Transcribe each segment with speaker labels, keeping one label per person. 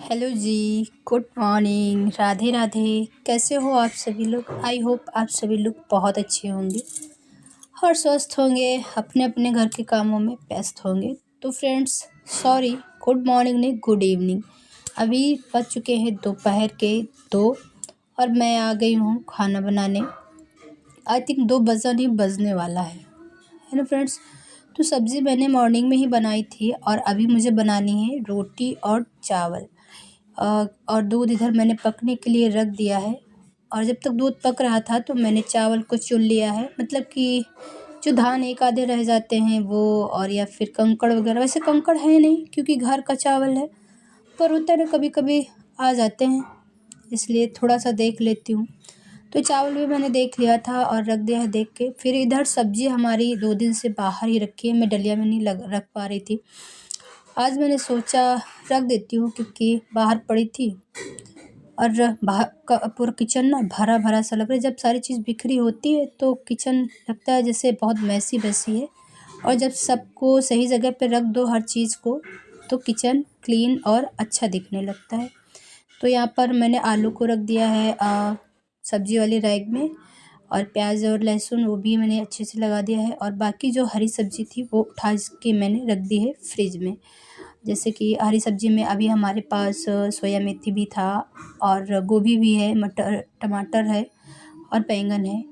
Speaker 1: Hello ji. Good morning. Radhe Radhe. कैसे हो आप सभी लोग? आई होप आप सभी लोग बहुत अच्छे होंगे और स्वस्थ होंगे, अपने अपने घर के कामों में व्यस्त होंगे। तो फ्रेंड्स, सॉरी, गुड मॉर्निंग नहीं, गुड इवनिंग। अभी बज चुके हैं दोपहर के 2 और मैं आ गई हूँ खाना बनाने। आई थिंक 2 बजा नहीं, बजने वाला है ना फ्रेंड्स। तो सब्ज़ी मैंने मॉर्निंग में ही बनाई थी और अभी मुझे बनानी है रोटी और चावल। और दूध इधर मैंने पकने के लिए रख दिया है। और जब तक दूध पक रहा था तो मैंने चावल को चुन लिया है, मतलब कि जो धान एक आधे रह जाते हैं वो, और या फिर कंकड़ वगैरह। वैसे कंकड़ है नहीं क्योंकि घर का चावल है, पर होता है ना कभी कभी आ जाते हैं, इसलिए थोड़ा सा देख लेती हूँ। तो चावल भी मैंने देख लिया था और रख दिया है देख के। फिर इधर सब्ज़ी हमारी 2 दिन से बाहर ही रखी है, मैं डलिया में नहीं रख पा रही थी। आज मैंने सोचा रख देती हूँ क्योंकि बाहर पड़ी थी और पूरा किचन ना भरा भरा सा लग रहा है। जब सारी चीज़ बिखरी होती है तो किचन लगता है जैसे बहुत मैसी वैसी है, और जब सबको सही जगह पे रख दो हर चीज़ को तो किचन क्लीन और अच्छा दिखने लगता है। तो यहाँ पर मैंने आलू को रख दिया है सब्जी वाली रैक में, और प्याज और लहसुन वो भी मैंने अच्छे से लगा दिया है, और बाकी जो हरी सब्जी थी वो उठा के मैंने रख दी है फ्रिज में। जैसे कि हरी सब्जी में अभी हमारे पास सोया मेथी भी था, और गोभी भी है, मटर टमाटर है और बैंगन है।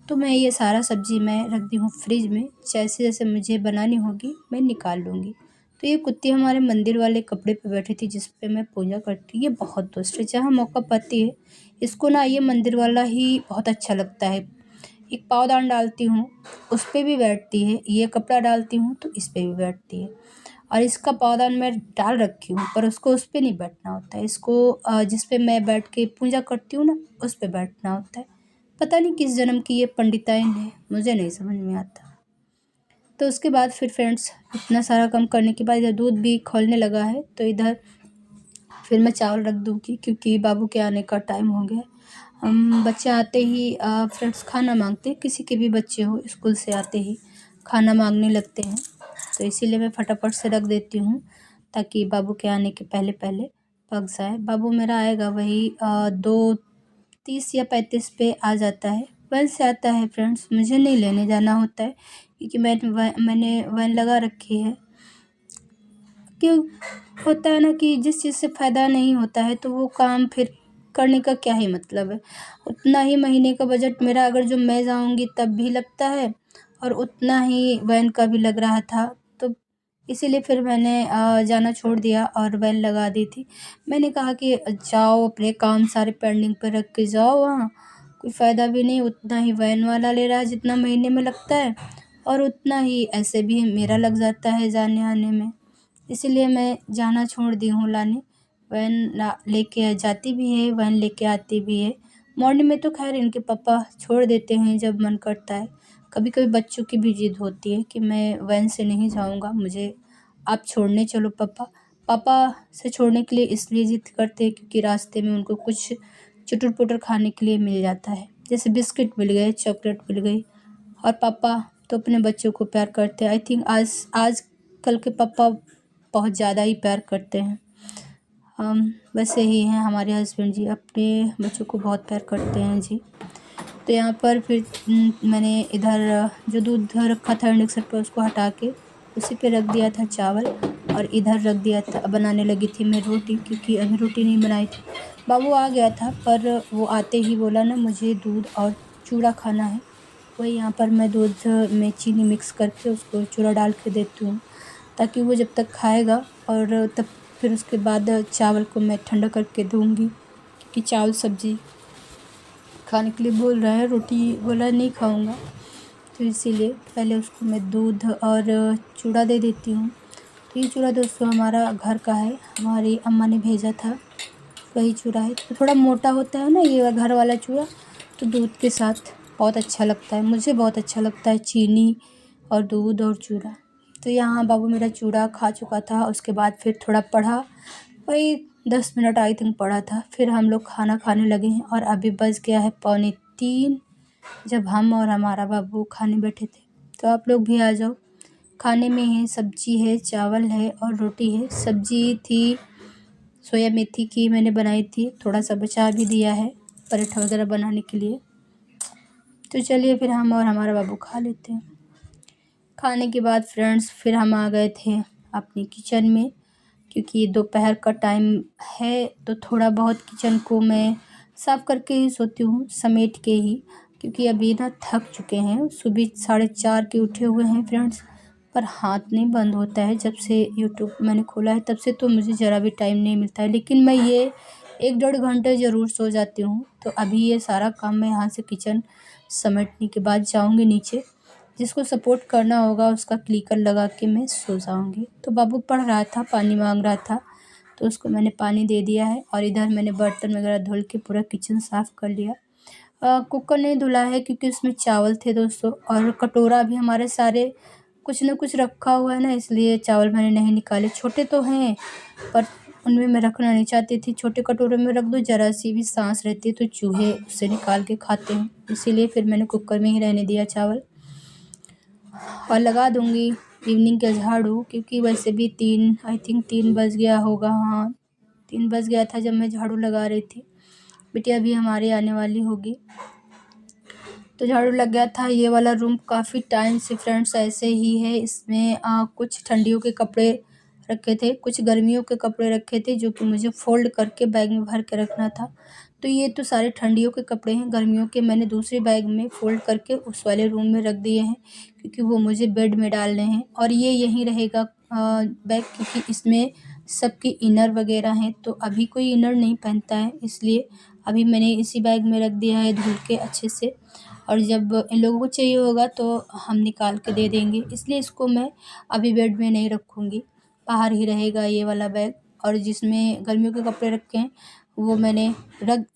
Speaker 1: तो मैं ये सारा सब्जी मैं रख दी हूँ फ्रिज में, जैसे जैसे मुझे बनानी होगी मैं निकाल लूँगी। तो ये कुत्ती हमारे मंदिर वाले कपड़े पे बैठी थी जिस पे मैं पूजा करती। ये बहुत दुष्ट है, जहाँ मौका पाती है इसको ना ये मंदिर वाला ही बहुत अच्छा लगता है। एक पावदान डालती हूँ उस पे भी बैठती है, ये कपड़ा डालती हूँ तो इस पे भी बैठती है। और इसका पावदान मैं डाल रखी हूँ पर उसको उस पे नहीं बैठना होता है, इसको जिस पे मैं बैठ के पूजा करती हूँ ना उस पे बैठना होता है। पता नहीं किस जन्म की ये पंडिताइन है, मुझे नहीं समझ में आता। तो उसके बाद फिर फ्रेंड्स, इतना सारा काम करने के बाद इधर दूध भी खौलने लगा है, तो इधर फिर मैं चावल रख दूँगी क्योंकि बाबू के आने का टाइम हो गया है। बच्चे आते ही फ्रेंड्स खाना मांगते हैं, किसी के भी बच्चे हो स्कूल से आते ही खाना मांगने लगते हैं, तो इसीलिए मैं फटाफट से रख देती हूँ ताकि बाबू के आने के पहले पहले पक जाए। बाबू मेरा आएगा वही 2:30 या 35 पे आ जाता है। वैन से आता है फ्रेंड्स, मुझे नहीं लेने जाना होता है क्योंकि मैंने वैन लगा रखी है। क्यों होता है ना कि जिस चीज़ से फ़ायदा नहीं होता है तो वो काम फिर करने का क्या ही मतलब है। उतना ही महीने का बजट मेरा, अगर जो मैं जाऊँगी तब भी लगता है और उतना ही वैन का भी लग रहा था, तो इसीलिए फिर मैंने जाना छोड़ दिया और वैन लगा दी थी। मैंने कहा कि जाओ अपने काम सारे पेंडिंग पे रख के जाओ, वहाँ कोई फ़ायदा भी नहीं, उतना ही वैन वाला ले रहा है जितना महीने में लगता है, और उतना ही ऐसे भी मेरा लग जाता है जाने आने में। इसीलिए मैं जाना छोड़ दी हूँ लाने। वैन लेके जाती भी है, वैन लेके आती भी है। मॉर्निंग में तो खैर इनके पापा छोड़ देते हैं जब मन करता है। कभी कभी बच्चों की भी जिद होती है कि मैं वैन से नहीं जाऊँगा, मुझे आप छोड़ने चलो पापा। पापा से छोड़ने के लिए इसलिए जिद करते हैं क्योंकि रास्ते में उनको कुछ चुटर पुटर खाने के लिए मिल जाता है, जैसे बिस्किट मिल गए, चॉकलेट मिल गई। और पापा तो अपने बच्चों को प्यार करते हैं। आई थिंक आज कल के पापा बहुत ज़्यादा ही प्यार करते हैं। हम वैसे ही हैं, हमारे हस्बैंड जी अपने बच्चों को बहुत प्यार करते हैं जी। तो यहाँ पर फिर मैंने इधर जो दूध रखा था इंडक्शन पर उसको हटा के उसी पे रख दिया था चावल, और इधर रख दिया था, बनाने लगी थी मैं रोटी क्योंकि अभी रोटी नहीं बनाई थी। बाबू आ गया था पर वो आते ही बोला ना मुझे दूध और चूड़ा खाना है। वही यहाँ पर मैं दूध में चीनी मिक्स करके उसको चूड़ा डाल के देती हूँ ताकि वो जब तक खाएगा, और तब फिर उसके बाद चावल को मैं ठंडा करके दूँगी क्योंकि चावल सब्ज़ी खाने के लिए बोल रहा है, रोटी बोला नहीं खाऊँगा, तो इसीलिए पहले उसको मैं दूध और चूड़ा दे देती हूँ। तो ये चूड़ा दोस्तों हमारा घर का है, हमारी अम्मा ने भेजा था, वही चूड़ा है। तो थोड़ा मोटा होता है ना ये घर वाला चूड़ा, तो दूध के साथ बहुत अच्छा लगता है, मुझे बहुत अच्छा लगता है चीनी और दूध और चूड़ा। तो यहाँ बाबू मेरा चूड़ा खा चुका था, उसके बाद फिर थोड़ा पढ़ा, वही 10 मिनट आई थिंक पढ़ा था। फिर हम लोग खाना खाने लगे हैं और अभी बज गया है 2:45 जब हम और हमारा बाबू खाने बैठे थे। तो आप लोग भी आ जाओ। खाने में है, सब्जी है, चावल है और रोटी है। सब्जी थी सोया मेथी की मैंने बनाई थी, थोड़ा सा बचा भी दिया है पराठा वगैरह बनाने के लिए। तो चलिए फिर हम और हमारा बाबू खा लेते हैं। खाने के बाद फ्रेंड्स फिर हम आ गए थे अपनी किचन में, क्योंकि दोपहर का टाइम है तो थोड़ा बहुत किचन को मैं साफ़ करके ही सोती हूँ, समेट के ही, क्योंकि अभी ना थक चुके हैं। सुबह 4:30 के उठे हुए हैं फ्रेंड्स, पर हाथ नहीं बंद होता है। जब से यूट्यूब मैंने खोला है तब से तो मुझे ज़रा भी टाइम नहीं मिलता है, लेकिन मैं ये 1-1.5 घंटे ज़रूर सो जाती हूँ। तो अभी ये सारा काम मैं यहाँ से किचन समेटने के बाद जाऊँगी नीचे, जिसको सपोर्ट करना होगा उसका क्लीकर लगा के मैं सो जाऊँगी। तो बाबू पढ़ रहा था, पानी मांग रहा था, तो उसको मैंने पानी दे दिया है। और इधर मैंने बर्तन वगैरह धुल के पूरा किचन साफ़ कर लिया। कुकर नहीं धुला है क्योंकि उसमें चावल थे दोस्तों, और कटोरा भी हमारे सारे कुछ न कुछ रखा हुआ है ना, इसलिए चावल मैंने नहीं निकाले। छोटे तो हैं पर उनमें मैं रखना नहीं चाहती थी। छोटे कटोरे में रख दो, ज़रा सी भी सांस रहती है तो चूहे उससे निकाल के खाते हैं, इसीलिए फिर मैंने कुकर में ही रहने दिया चावल। और लगा दूँगी इवनिंग का झाड़ू, क्योंकि वैसे भी 3 बज गया होगा। हाँ, 3 बज गया था जब मैं झाड़ू लगा रही थी। बिटिया भी हमारी आने वाली होगी, तो झाड़ू लग गया था। ये वाला रूम काफ़ी टाइम से फ्रेंड्स ऐसे ही है। इसमें कुछ ठंडियों के कपड़े रखे थे, कुछ गर्मियों के कपड़े रखे थे, जो कि मुझे फ़ोल्ड करके बैग में भर के रखना था। तो ये तो सारे ठंडियों के कपड़े हैं, गर्मियों के मैंने दूसरे बैग में फ़ोल्ड करके उस वाले रूम में रख दिए हैं, क्योंकि वो मुझे बेड में डालने हैं। और ये यहीं रहेगा बैग, क्योंकि इसमें सबके इनर वगैरह हैं, तो अभी कोई इनर नहीं पहनता है, इसलिए अभी मैंने इसी बैग में रख दिया है धुल के अच्छे से। और जब इन लोगों को चाहिए होगा तो हम निकाल के दे देंगे, इसलिए इसको मैं अभी बेड में नहीं रखूँगी, बाहर ही रहेगा ये वाला बैग। और जिसमें गर्मियों के कपड़े रखे हैं वो मैंने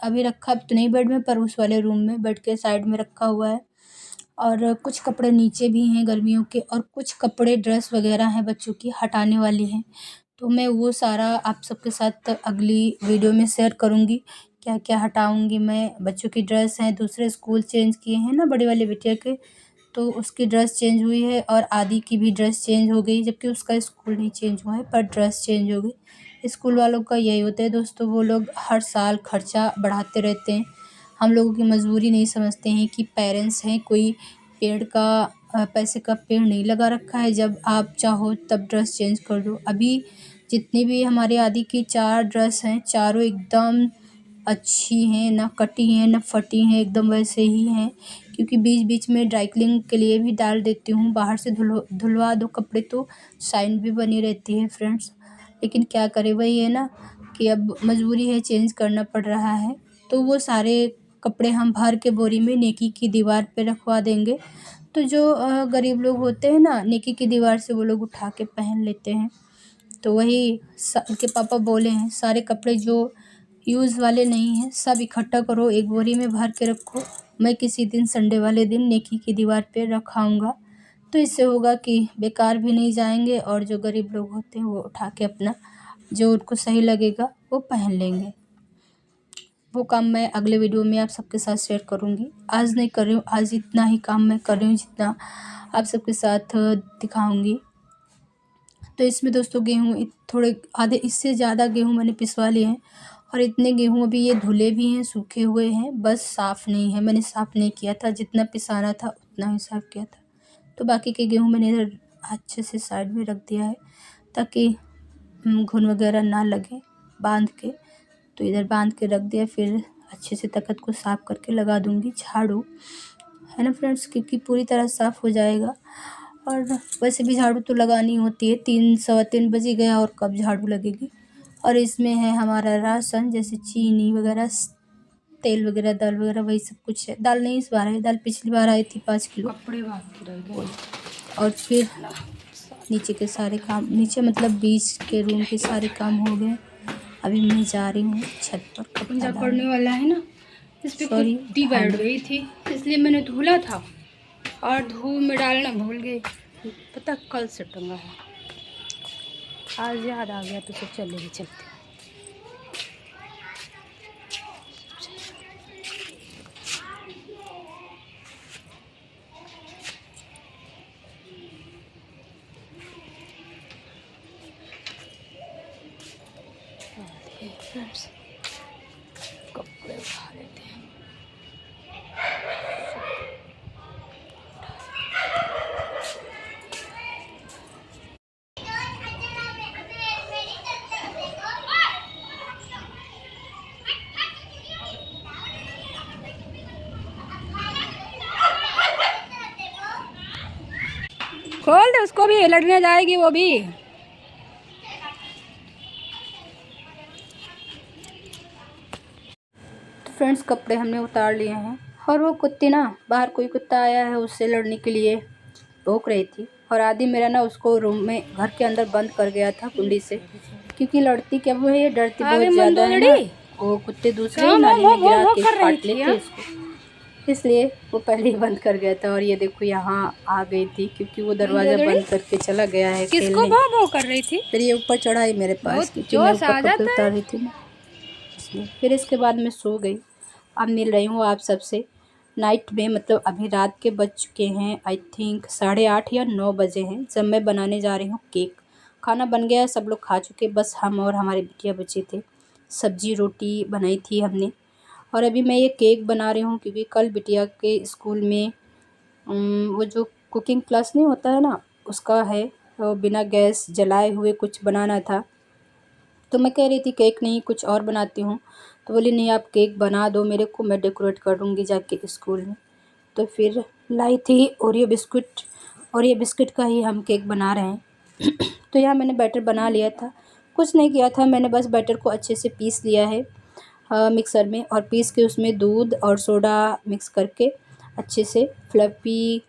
Speaker 1: अभी रखा तो नहीं बेड में, पर उस वाले रूम में बेड के साइड में रखा हुआ है। और कुछ कपड़े नीचे भी हैं गर्मियों के, और कुछ कपड़े ड्रेस वगैरह हैं बच्चों की, हटाने वाली हैं। तो मैं वो सारा आप सबके साथ अगली वीडियो में शेयर करूँगी, क्या क्या हटाऊँगी मैं। बच्चों की ड्रेस हैं, दूसरे स्कूल चेंज किए हैं ना बड़े वाले बिटिया के, तो उसकी ड्रेस चेंज हुई है, और आदि की भी ड्रेस चेंज हो गई, जबकि उसका स्कूल नहीं चेंज हुआ है पर ड्रेस चेंज हो गई। स्कूल वालों का यही होता है दोस्तों, वो लोग हर साल खर्चा बढ़ाते रहते हैं। हम लोगों की मजबूरी नहीं समझते हैं कि पेरेंट्स हैं, कोई पेड़ का पैसे का पेड़ नहीं लगा रखा है, जब आप चाहो तब ड्रेस चेंज कर दो। अभी जितनी भी हमारे आदि की 4 ड्रेस हैं, चारों एकदम अच्छी हैं, ना कटी हैं ना फटी हैं, एकदम वैसे ही हैं। क्योंकि बीच बीच में ड्राई क्लीनिंग के लिए भी डाल देती हूँ, बाहर से धुलवा दो कपड़े तो शाइन भी बनी रहती है फ्रेंड्स। लेकिन क्या करें, वही है ना कि अब मजबूरी है, चेंज करना पड़ रहा है। तो वो सारे कपड़े हम भर के बोरी में नेकी की दीवार पे रखवा देंगे। तो जो गरीब लोग होते हैं ना, नेकी की दीवार से वो लोग उठा के पहन लेते हैं। तो वही उनके पापा बोले हैं, सारे कपड़े जो यूज़ वाले नहीं हैं सब इकट्ठा करो, एक बोरी में भर के रखो, मैं किसी दिन संडे वाले दिन नेकी की दीवार पे रखाऊँगा। तो इससे होगा कि बेकार भी नहीं जाएंगे, और जो गरीब लोग होते हैं वो उठा के अपना जो उनको सही लगेगा वो पहन लेंगे। वो काम मैं अगले वीडियो में आप सबके साथ शेयर करूँगी। आज नहीं कर रही हूँ, आज इतना ही काम मैं कर रही हूँ जितना आप सबके साथ दिखाऊँगी। तो इसमें दोस्तों गेहूँ थोड़े आधे इससे ज़्यादा गेहूँ मैंने पिसवा लिए हैं, और इतने गेहूँ अभी ये धुले भी हैं, सूखे हुए हैं, बस साफ़ नहीं है। मैंने साफ़ नहीं किया था, जितना पिसाना था उतना ही साफ़ किया था। तो बाकी के गेहूँ मैंने इधर अच्छे से साइड में रख दिया है, ताकि घुन वगैरह ना लगे बांध के। तो इधर बांध के रख दिया, फिर अच्छे से तख्त को साफ़ करके लगा दूँगी झाड़ू, है ना फ्रेंड्स, क्योंकि पूरी तरह साफ़ हो जाएगा। और वैसे भी झाड़ू तो लगानी होती है, 3 सवा 3 बज ही गया और कब झाड़ू लगेगी। और इसमें है हमारा राशन, जैसे चीनी वगैरह, तेल वगैरह, दाल वगैरह, वही सब कुछ है। दाल नहीं इस बार है, दाल पिछली बार आई थी 5 किलो।
Speaker 2: कपड़े बाकी रह गए।
Speaker 1: और फिर नीचे के सारे काम, नीचे मतलब बीच के रूम के सारे काम हो गए। अभी मैं जा रही हूँ छत पर कपड़ा
Speaker 2: पड़ने वाला है ना, इस पे कुत्ती बैठ गई थी, इसलिए मैंने धुला था और धूप में डालना भूल गई। पता कल से टंगा है, आज याद आ गया तो सब चले चलते। फ्रेंड्स कपड़े उठा लेते हैं। खोल दे उसको भी, लड़ने जाएगी वो भी।
Speaker 1: तो फ्रेंड्स कपड़े हमने उतार लिए हैं और वो कुत्ती ना, बाहर कोई कुत्ता आया है उससे लड़ने के लिए भौंक रही थी और आदि मेरा ना उसको रूम में घर के अंदर बंद कर गया था कुंडी से, क्योंकि लड़ती क्या वो है, डरती बहुत ज़्यादा है ना, वो कुत्ते दूसरे नाली में गिरा के काट लेते इसको, इसलिए वो पहले ही बंद कर गया था। और ये देखो यहाँ आ गई थी क्योंकि वो दरवाज़ा बंद करके चला गया है
Speaker 2: किसको भौ कर रही थी।
Speaker 1: फिर ये ऊपर चढ़ा ही मेरे पास क्योंकि मैं ऊपर कपड़े उतार रही थी ना, इसलिए फिर इसके बाद मैं सो गई। अब मिल रही हूँ आप सबसे नाइट में, मतलब अभी रात के बज चुके हैं आई थिंक 8:30 या 9 बजे हैं जब मैं बनाने जा रही हूँ केक। खाना बन गया, सब लोग खा चुके, बस हम और हमारे बिटिया बचे थे। सब्जी रोटी बनाई थी हमने और अभी मैं ये केक बना रही हूँ क्योंकि कल बिटिया के स्कूल में वो जो कुकिंग क्लास नहीं होता है ना, उसका है, तो बिना गैस जलाए हुए कुछ बनाना था। तो मैं कह रही थी केक नहीं कुछ और बनाती हूँ, तो बोली नहीं आप केक बना दो मेरे को, मैं डेकोरेट कर दूँगी जाके स्कूल में। तो फिर लाई थी ओरियो बिस्कुट और ये बिस्किट का ही हम केक बना रहे हैं। तो यहाँ मैंने बैटर बना लिया था, कुछ नहीं किया था मैंने, बस बैटर को अच्छे से पीस लिया है मिक्सर में, और पीस के उसमें दूध और सोडा मिक्स करके अच्छे से फ्लफ़ी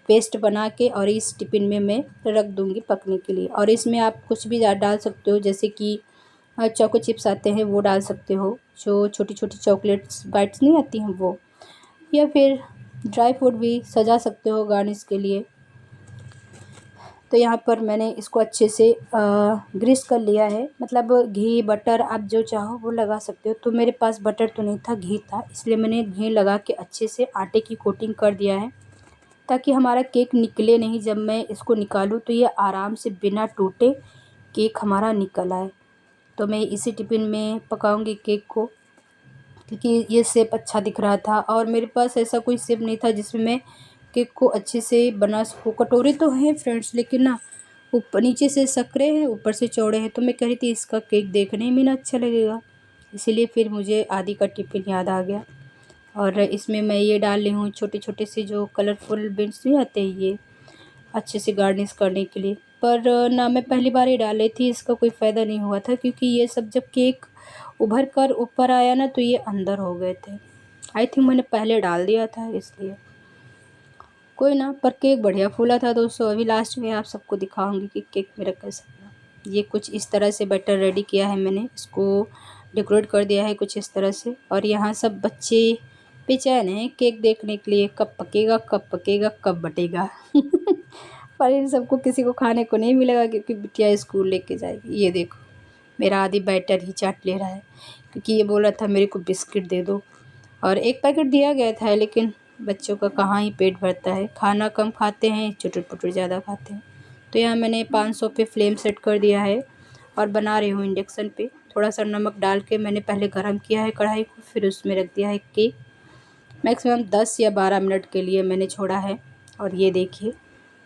Speaker 1: पेस्ट बना के और इस टिफ़िन में मैं रख दूँगी पकने के लिए। और इसमें आप कुछ भी डाल सकते हो, जैसे कि चोको चिप्स आते हैं वो डाल सकते हो, जो छोटी छोटी चॉकलेट्स बाइट्स नहीं आती हैं वो, या फिर ड्राई फ्रूट भी सजा सकते हो गार्निश के लिए। तो यहाँ पर मैंने इसको अच्छे से ग्रीस कर लिया है, मतलब घी बटर आप जो चाहो वो लगा सकते हो। तो मेरे पास बटर तो नहीं था, घी था, इसलिए मैंने घी लगा के अच्छे से आटे की कोटिंग कर दिया है ताकि हमारा केक निकले नहीं। जब मैं इसको निकालूँ तो ये आराम से बिना टूटे केक हमारा निकल आए। तो मैं इसी टिफ़िन में पकाऊंगी केक को क्योंकि ये शेप अच्छा दिख रहा था और मेरे पास ऐसा कोई शेप नहीं था जिसमें मैं केक को अच्छे से बना सकूँ। कटोरे तो हैं फ्रेंड्स, लेकिन ना ऊपर नीचे से सकरे हैं ऊपर से चौड़े हैं, तो मैं कह रही थी इसका केक देखने में ना अच्छा लगेगा, इसीलिए फिर मुझे आदि का टिफ़िन याद आ गया। और इसमें मैं ये डाल रही हूँ छोटे छोटे से जो कलरफुल बीन्स नहीं आते हैं, ये अच्छे से गार्निश करने के लिए। पर ना मैं पहली बार ही डाल रही थी, इसका कोई फ़ायदा नहीं हुआ था क्योंकि ये सब जब केक उभर कर ऊपर आया ना तो ये अंदर हो गए थे। आई थिंक मैंने पहले डाल दिया था इसलिए, कोई ना, पर केक बढ़िया फूला था दोस्तों। अभी लास्ट में आप सबको दिखाऊंगी कि केक मेरा कैसा बना। ये कुछ इस तरह से बैटर रेडी किया है मैंने, इसको डेकोरेट कर दिया है कुछ इस तरह से। और यहाँ सब बच्चे बेचैन हैं केक देखने के लिए, कब पकेगा कब पकेगा कब बटेगा। पर इन सबको किसी को खाने को नहीं मिलेगा क्योंकि बिटिया स्कूल लेके जाएगी। ये देखो मेरा आदि बैटर ही चाट ले रहा है क्योंकि ये बोला था मेरे को बिस्किट दे दो, और एक पैकेट दिया गया था, लेकिन बच्चों का कहाँ ही पेट भरता है, खाना कम खाते हैं, चुटुर पुटुर ज़्यादा खाते हैं। तो यहाँ मैंने 500 पे फ्लेम सेट कर दिया है और बना रही हूँ इंडक्शन पे। थोड़ा सा नमक डाल के मैंने पहले गरम किया है कढ़ाई को, फिर उसमें रख दिया है केक। मैक्सिमम 10 या 12 मिनट के लिए मैंने छोड़ा है। और ये देखिए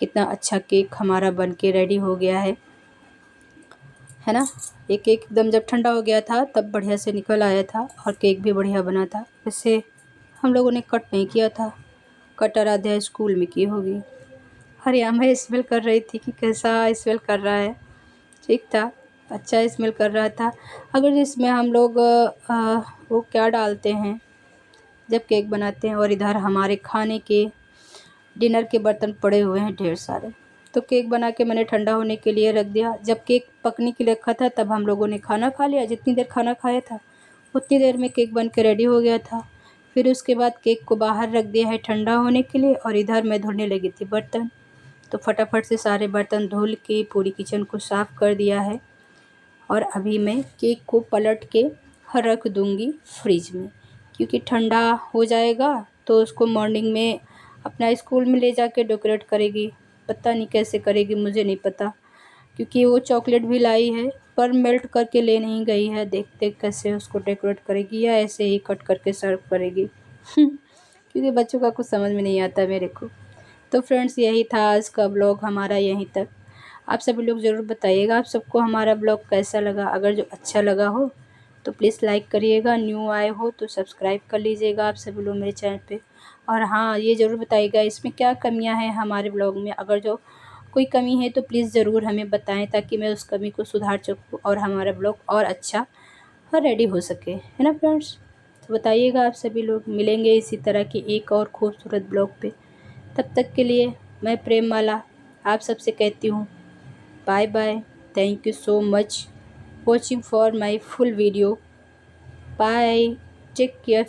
Speaker 1: कितना अच्छा केक हमारा बन के रेडी हो गया है ना। ये केक एकदम जब ठंडा हो गया था तब बढ़िया से निकल आया था और केक भी बढ़िया बना था। वैसे हम लोगों ने कट नहीं किया था, कट आराध्या स्कूल में की होगी। और यहाँ मैं स्मेल कर रही थी कि कैसा स्मेल कर रहा है, ठीक था, अच्छा स्मेल कर रहा था। अगर इसमें हम लोग वो क्या डालते हैं जब केक बनाते हैं, और इधर हमारे खाने के डिनर के बर्तन पड़े हुए हैं ढेर सारे। तो केक बना के मैंने ठंडा होने के लिए रख दिया। जब केक पकने के लिए रखा था तब हम लोगों ने खाना खा लिया, जितनी देर खाना खाया था उतनी देर में केक बन के रेडी हो गया था। फिर उसके बाद केक को बाहर रख दिया है ठंडा होने के लिए, और इधर मैं धुलने लगी थी बर्तन। तो फटाफट से सारे बर्तन धुल के पूरी किचन को साफ़ कर दिया है। और अभी मैं केक को पलट के रख दूँगी फ्रिज में, क्योंकि ठंडा हो जाएगा तो उसको मॉर्निंग में अपना स्कूल में ले जाके डेकोरेट करेगी। पता नहीं कैसे करेगी, मुझे नहीं पता, क्योंकि वो चॉकलेट भी लाई है पर मेल्ट करके ले नहीं गई है। देखते कैसे उसको डेकोरेट करेगी या ऐसे ही कट करके सर्व करेगी क्योंकि बच्चों का कुछ समझ में नहीं आता मेरे को। तो फ्रेंड्स यही था आज का ब्लॉग हमारा यहीं तक। आप सभी लोग ज़रूर बताइएगा आप सबको हमारा ब्लॉग कैसा लगा। अगर जो अच्छा लगा हो तो प्लीज़ लाइक करिएगा, न्यू आए हो तो सब्सक्राइब कर लीजिएगा आप सभी लोग मेरे चैनल पे। और हाँ, ये ज़रूर बताइएगा इसमें क्या कमियां हैं हमारे ब्लॉग में। अगर जो कोई कमी है तो प्लीज़ ज़रूर हमें बताएं ताकि मैं उस कमी को सुधार सकूँ और हमारा ब्लॉग और अच्छा और रेडी हो सके, है ना फ्रेंड्स। तो बताइएगा आप सभी लोग। मिलेंगे इसी तरह की एक और खूबसूरत ब्लॉग पे। तब तक के लिए मैं प्रेममाला आप सबसे कहती हूँ bye bye. Thank you so much watching for my full video. Bye, take care.